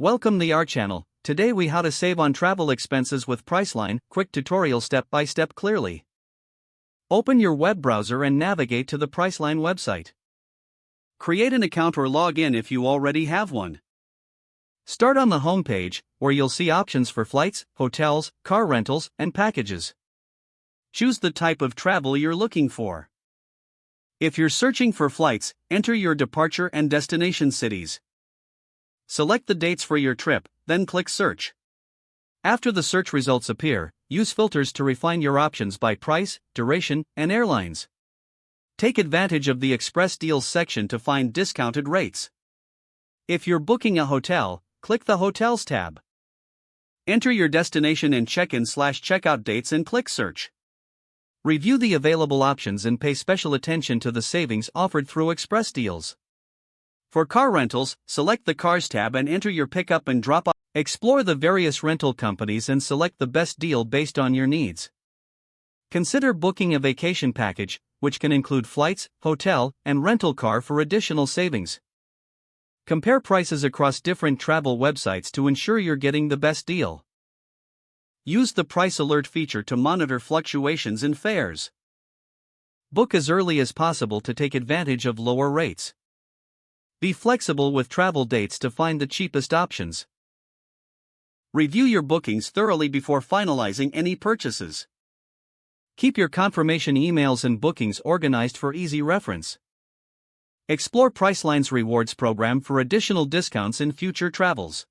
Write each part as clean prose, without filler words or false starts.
Welcome to our channel. Today we how to save on travel expenses with Priceline, quick tutorial step by step clearly. Open your web browser and navigate to the Priceline website. Create an account or log in if you already have one. Start on the home page, where you'll see options for flights, hotels, car rentals, and packages. Choose the type of travel you're looking for. If you're searching for flights, enter your departure and destination cities. Select the dates for your trip, then click Search. After the search results appear, use filters to refine your options by price, duration, and airlines. Take advantage of the Express Deals section to find discounted rates. If you're booking a hotel, click the Hotels tab. Enter your destination and check-in/checkout dates and click Search. Review the available options and pay special attention to the savings offered through Express Deals. For car rentals, select the Cars tab and enter your pickup and drop-off. Explore the various rental companies and select the best deal based on your needs. Consider booking a vacation package, which can include flights, hotel, and rental car for additional savings. Compare prices across different travel websites to ensure you're getting the best deal. Use the Price Alert feature to monitor fluctuations in fares. Book as early as possible to take advantage of lower rates. Be flexible with travel dates to find the cheapest options. Review your bookings thoroughly before finalizing any purchases. Keep your confirmation emails and bookings organized for easy reference. Explore Priceline's rewards program for additional discounts in future travels.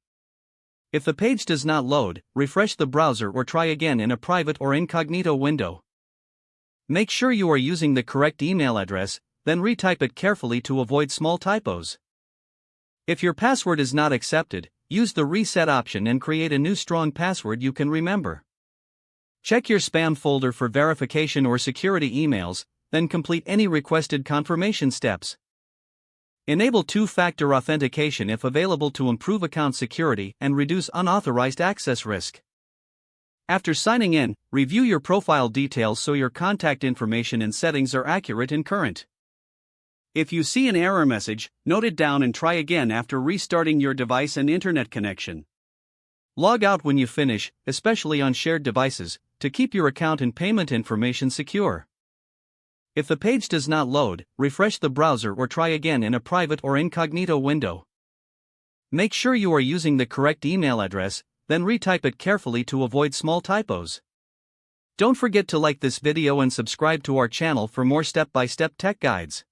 If the page does not load, refresh the browser or try again in a private or incognito window. Make sure you are using the correct email address, then retype it carefully to avoid small typos. If your password is not accepted, use the reset option and create a new strong password you can remember. Check your spam folder for verification or security emails, then complete any requested confirmation steps. Enable two-factor authentication if available to improve account security and reduce unauthorized access risk. After signing in, review your profile details so your contact information and settings are accurate and current. If you see an error message, note it down and try again after restarting your device and internet connection. Log out when you finish, especially on shared devices, to keep your account and payment information secure. If the page does not load, refresh the browser or try again in a private or incognito window. Make sure you are using the correct email address, then retype it carefully to avoid small typos. Don't forget to like this video and subscribe to our channel for more step-by-step tech guides.